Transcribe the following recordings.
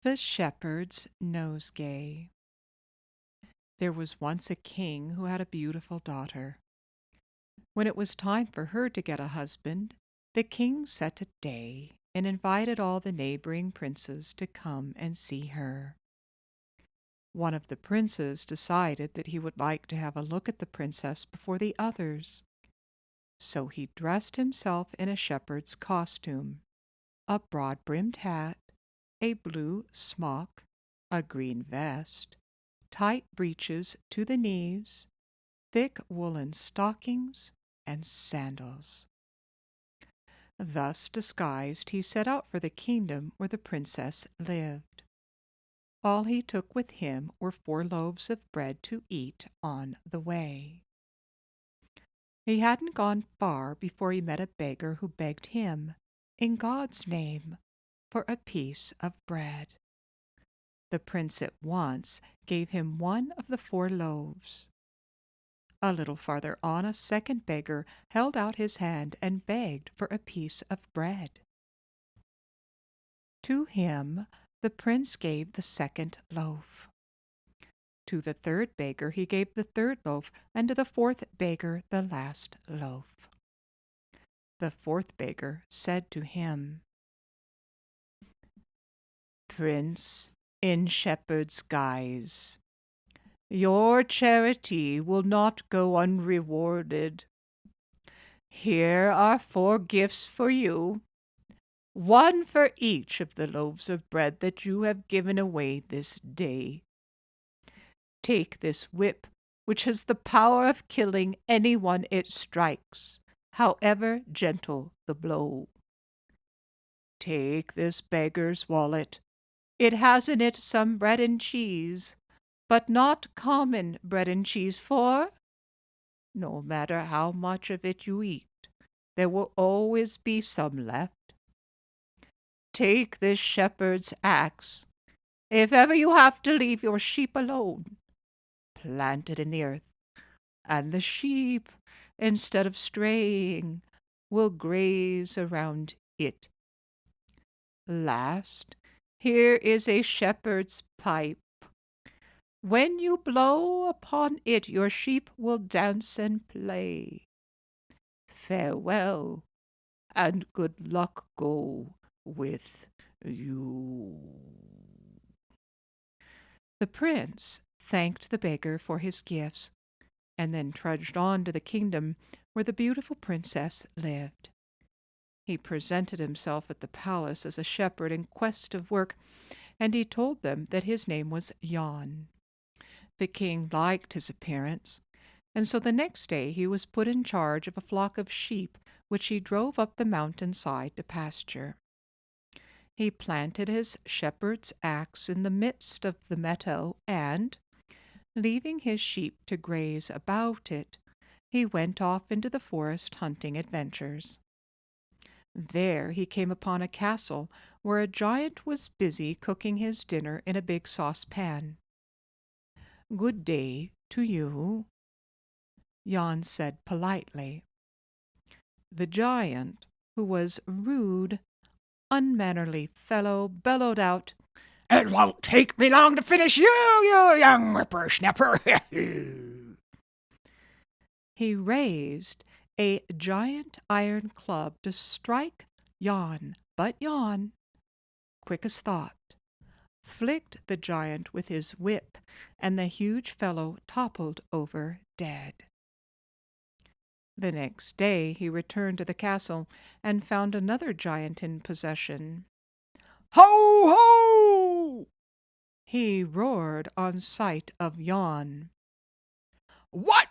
The Shepherd's Nosegay. There was once a king who had a beautiful daughter. When it was time for her to get a husband, the king set a day and invited all the neighboring princes to come and see her. One of the princes decided that he would like to have a look at the princess before the others, so he dressed himself in a shepherd's costume, a broad-brimmed hat, a blue smock, a green vest, tight breeches to the knees, thick woolen stockings, and sandals. Thus disguised, he set out for the kingdom where the princess lived. All he took with him were 4 loaves of bread to eat on the way. He hadn't gone far before he met a beggar who begged him, in God's name, for a piece of bread. The prince at once gave him 1 of the 4 loaves. A little farther on, a second beggar held out his hand and begged for a piece of bread. To him the prince gave the 2nd loaf. To the 3rd beggar he gave the 3rd loaf, and to the 4th beggar the last loaf. The 4th beggar said to him, "Prince, in shepherd's guise, your charity will not go unrewarded. Here are 4 gifts for you, 1 for each of the loaves of bread that you have given away this day. Take this whip, which has the power of killing anyone it strikes, however gentle the blow. Take this beggar's wallet. It has in it some bread and cheese, but not common bread and cheese, for, no matter how much of it you eat, there will always be some left. Take this shepherd's axe. If ever you have to leave your sheep alone, plant it in the earth, and the sheep, instead of straying, will graze around it. Last, here is a shepherd's pipe. When you blow upon it, your sheep will dance and play. Farewell, and good luck go with you." The prince thanked the beggar for his gifts, and then trudged on to the kingdom where the beautiful princess lived. He presented himself at the palace as a shepherd in quest of work, and he told them that his name was Jan. The king liked his appearance, and so the next day he was put in charge of a flock of sheep which he drove up the mountainside to pasture. He planted his shepherd's axe in the midst of the meadow, and, leaving his sheep to graze about it, he went off into the forest hunting adventures. There he came upon a castle where a giant was busy cooking his dinner in a big saucepan. "Good day to you," Jan said politely. The giant, who was a rude, unmannerly fellow, bellowed out, "It won't take me long to finish you, you young whippersnapper." He raised a giant iron club to strike Jan, but Jan, quick as thought, flicked the giant with his whip, and the huge fellow toppled over dead. The next day he returned to the castle and found another giant in possession. "Ho, ho!" he roared on sight of Jan. "What?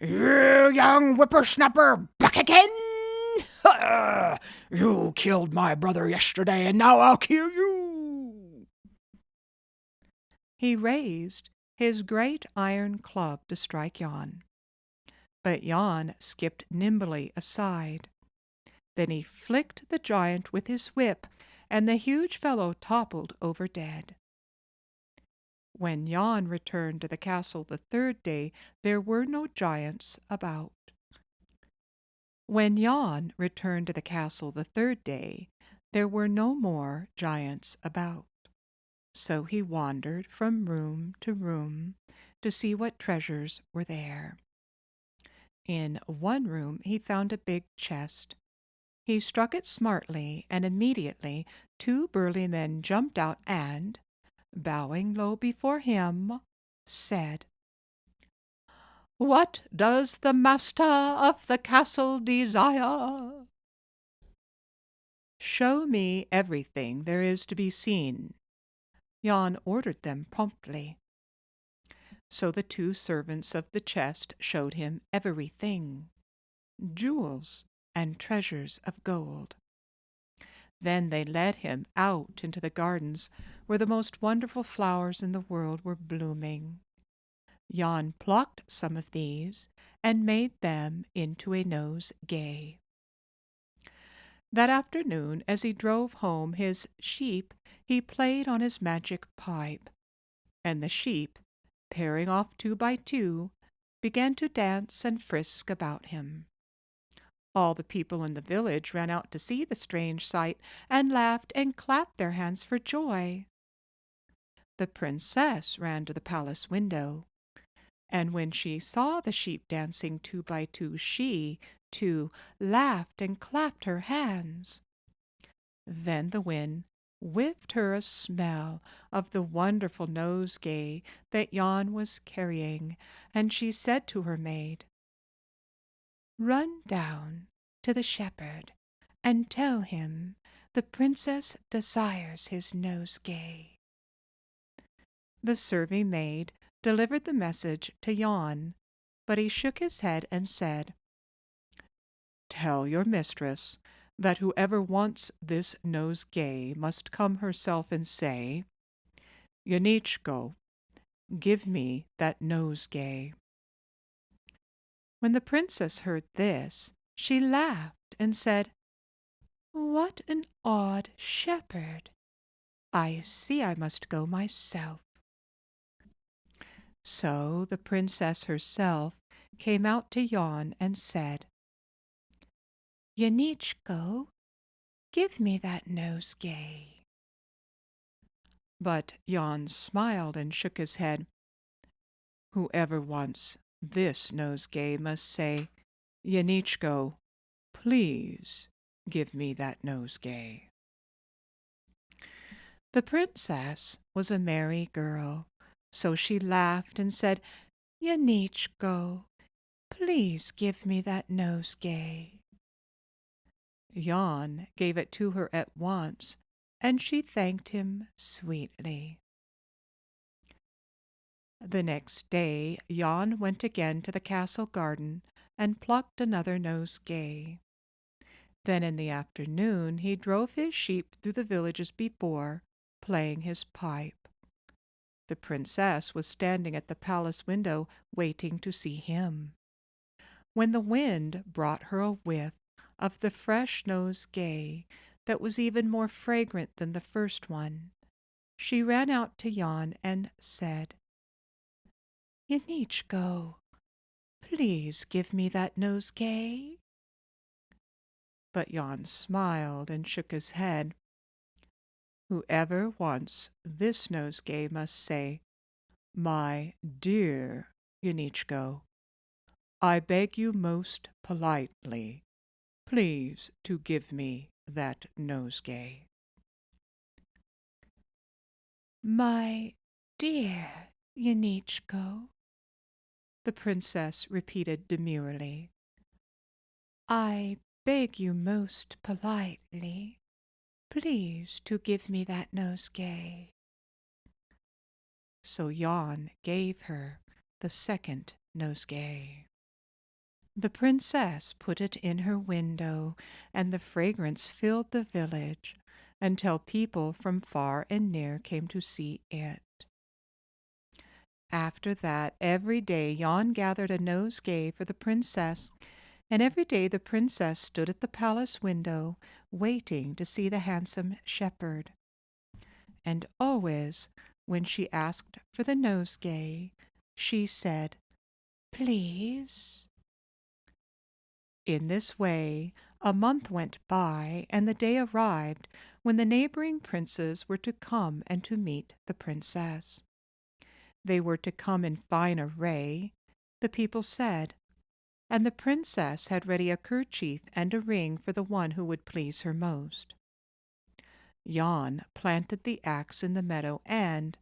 You young whippersnapper, back again? You killed my brother yesterday, and now I'll kill you." He raised his great iron club to strike Jan, but Jan skipped nimbly aside. Then he flicked the giant with his whip, and the huge fellow toppled over dead. When Jan returned to the castle the 3rd day, there were no giants about. When Jan returned to the castle the 3rd day, there were no more giants about. So he wandered from room to room to see what treasures were there. In one room he found a big chest. He struck it smartly, and immediately 2 burly men jumped out and, bowing low before him, said, "What does the master of the castle desire?" "Show me everything there is to be seen," Jan ordered them promptly. So the 2 servants of the chest showed him everything, jewels and treasures of gold. Then they led him out into the gardens where the most wonderful flowers in the world were blooming. Jan plucked some of these and made them into a nosegay. That afternoon, as he drove home his sheep, he played on his magic pipe, and the sheep, pairing off 2 by 2, began to dance and frisk about him. All the people in the village ran out to see the strange sight and laughed and clapped their hands for joy. The princess ran to the palace window, and when she saw the sheep dancing 2 by 2, she, too, laughed and clapped her hands. Then the wind whiffed her a smell of the wonderful nosegay that Jan was carrying, and she said to her maid, "Run down to the shepherd and tell him the princess desires his nosegay." The serving maid delivered the message to Jan, but he shook his head and said, "Tell your mistress that whoever wants this nosegay must come herself and say, 'Yanichko, give me that nosegay.'" When the princess heard this, she laughed and said, "What an odd shepherd! I see I must go myself." So the princess herself came out to Jan and said, "Yanichko, give me that nosegay." But Jan smiled and shook his head. "Whoever wants this nosegay must say, 'Yanichko, please give me that nosegay.'" The princess was a merry girl, so she laughed and said, "Yanichko, please give me that nosegay." Jan gave it to her at once, and she thanked him sweetly. The next day Jan went again to the castle garden and plucked another nosegay. Then in the afternoon he drove his sheep through the village as before, playing his pipe. The princess was standing at the palace window waiting to see him, when the wind brought her a whiff of the fresh nosegay that was even more fragrant than the first one. She ran out to Jan and said, "Yanichko, please give me that nosegay." But Jan smiled and shook his head. "Whoever wants this nosegay must say, 'My dear Yanichko, I beg you most politely, please to give me that nosegay.'" "My dear Yanichko," the princess repeated demurely, "I beg you most politely, please to give me that nosegay." So Jan gave her the second nosegay. The princess put it in her window, and the fragrance filled the village until people from far and near came to see it. After that, every day Jan gathered a nosegay for the princess, and every day the princess stood at the palace window waiting to see the handsome shepherd. And always, when she asked for the nosegay, she said, "Please." In this way, a month went by, and the day arrived when the neighboring princes were to come and to meet the princess. They were to come in fine array, the people said, and the princess had ready a kerchief and a ring for the one who would please her most. Jan planted the axe in the meadow and,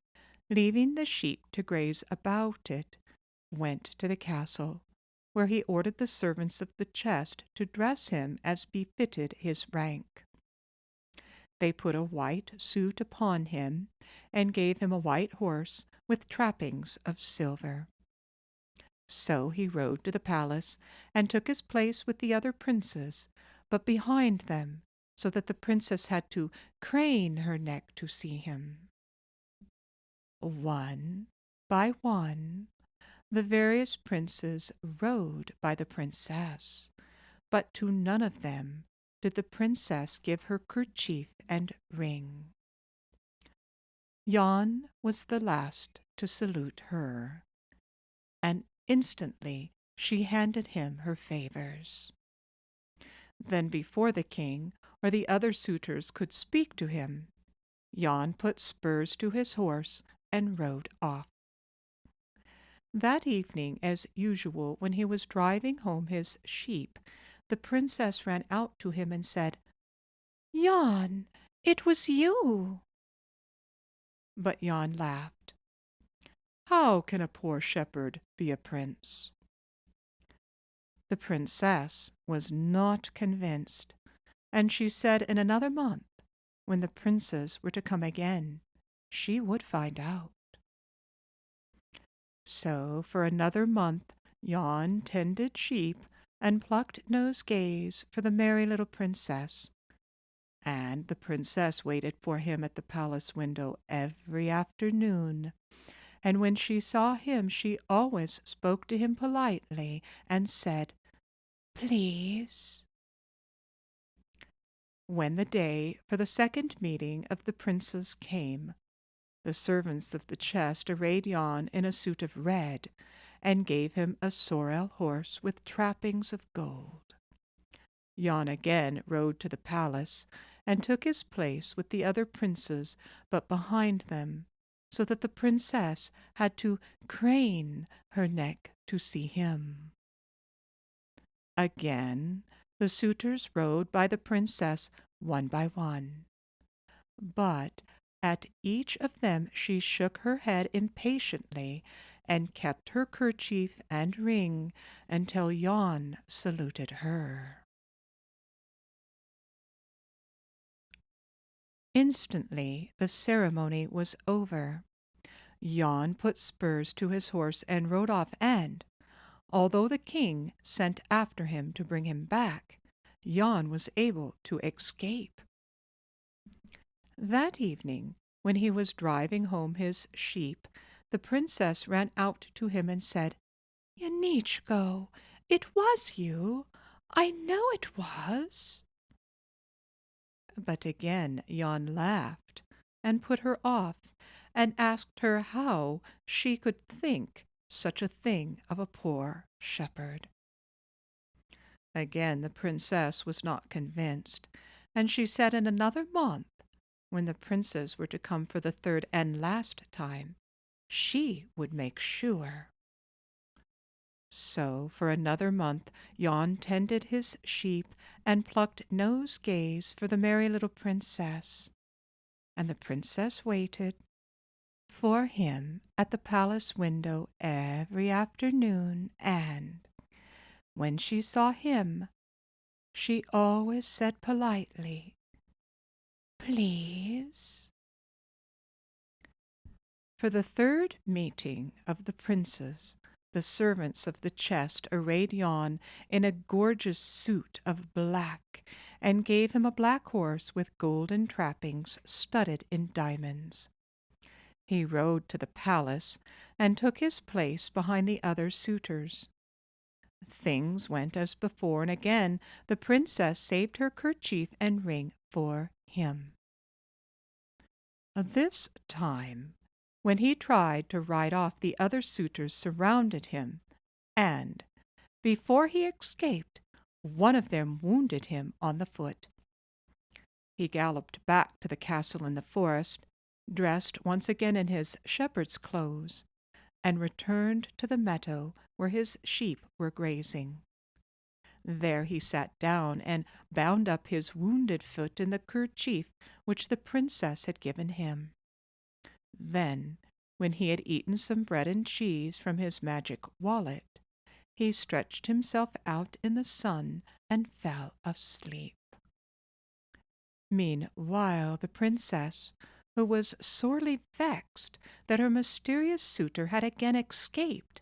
leaving the sheep to graze about it, went to the castle, where he ordered the servants of the chest to dress him as befitted his rank. They put a white suit upon him, and gave him a white horse with trappings of silver. So he rode to the palace, and took his place with the other princes, but behind them, so that the princess had to crane her neck to see him. One by one, the various princes rode by the princess, but to none of them did the princess give her kerchief and ring. Jan was the last to salute her, and instantly she handed him her favors. Then before the king or the other suitors could speak to him, Jan put spurs to his horse and rode off. That evening, as usual, when he was driving home his sheep, the princess ran out to him and said, "Jan, it was you." But Jan laughed. "How can a poor shepherd be a prince?" The princess was not convinced, and she said in another month, when the princes were to come again, she would find out. So for another month Jan tended sheep and plucked nosegays for the merry little princess, and the princess waited for him at the palace window every afternoon, and when she saw him she always spoke to him politely and said, "Please." When the day for the second meeting of the princes came, the servants of the chest arrayed Jan in a suit of red, and gave him a sorrel horse with trappings of gold. Jan again rode to the palace, and took his place with the other princes, but behind them, so that the princess had to crane her neck to see him. Again the suitors rode by the princess one by one, but at each of them she shook her head impatiently and kept her kerchief and ring until Jan saluted her. Instantly the ceremony was over. Jan put spurs to his horse and rode off, and, although the king sent after him to bring him back, Jan was able to escape. That evening, when he was driving home his sheep, the princess ran out to him and said, "Yanichko, it was you. I know it was." But again Jan laughed and put her off, and asked her how she could think such a thing of a poor shepherd. Again the princess was not convinced, and she said in another month, when the princes were to come for the third and last time, she would make sure. So for another month Jan tended his sheep and plucked nosegays for the merry little princess, and the princess waited for him at the palace window every afternoon, and, when she saw him, she always said politely, "Please." For the third meeting of the princes, the servants of the chest arrayed Jan in a gorgeous suit of black, and gave him a black horse with golden trappings studded in diamonds. He rode to the palace, and took his place behind the other suitors. Things went as before, and again the princess saved her kerchief and ring for him. This time, when he tried to ride off, the other suitors surrounded him, and, before he escaped, one of them wounded him on the foot. He galloped back to the castle in the forest, dressed once again in his shepherd's clothes, and returned to the meadow where his sheep were grazing. There he sat down and bound up his wounded foot in the kerchief which the princess had given him. Then, when he had eaten some bread and cheese from his magic wallet, he stretched himself out in the sun and fell asleep. Meanwhile, the princess, who was sorely vexed that her mysterious suitor had again escaped,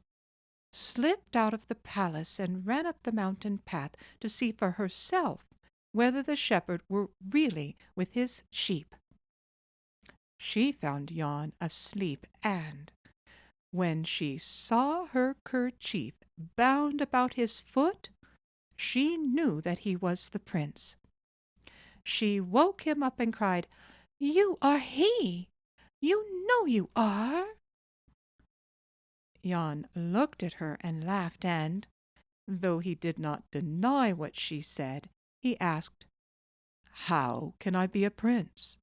slipped out of the palace and ran up the mountain path to see for herself whether the shepherd were really with his sheep. She found Jan asleep, and when she saw her kerchief bound about his foot, she knew that he was the prince. She woke him up and cried, "You are he! You know you are!" Jan looked at her and laughed, and, though he did not deny what she said, he asked, "How can I be a prince?"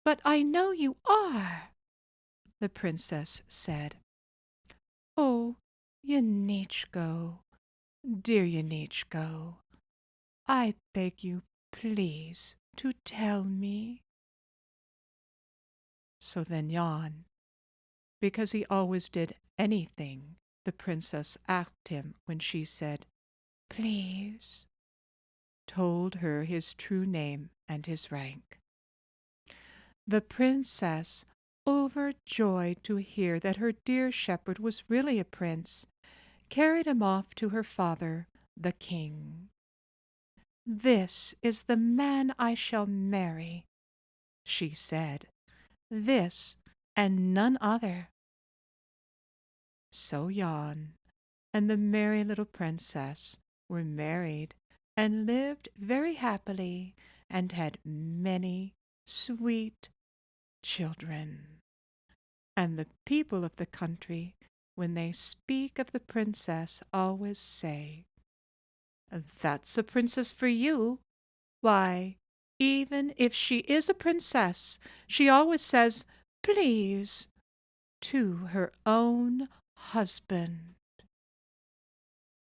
"But I know you are," the princess said. "Oh, Yanichko, dear Yanichko, I beg you, please, to tell me." So then Jan, because he always did anything the princess asked him when she said, "Please," told her his true name and his rank. The princess, overjoyed to hear that her dear shepherd was really a prince, carried him off to her father, the king. "This is the man I shall marry," she said. "This and none other." So Jan and the merry little princess were married and lived very happily and had many sweet children. And the people of the country, when they speak of the princess, always say, "That's a princess for you. Why, even if she is a princess, she always says 'please' to her own husband."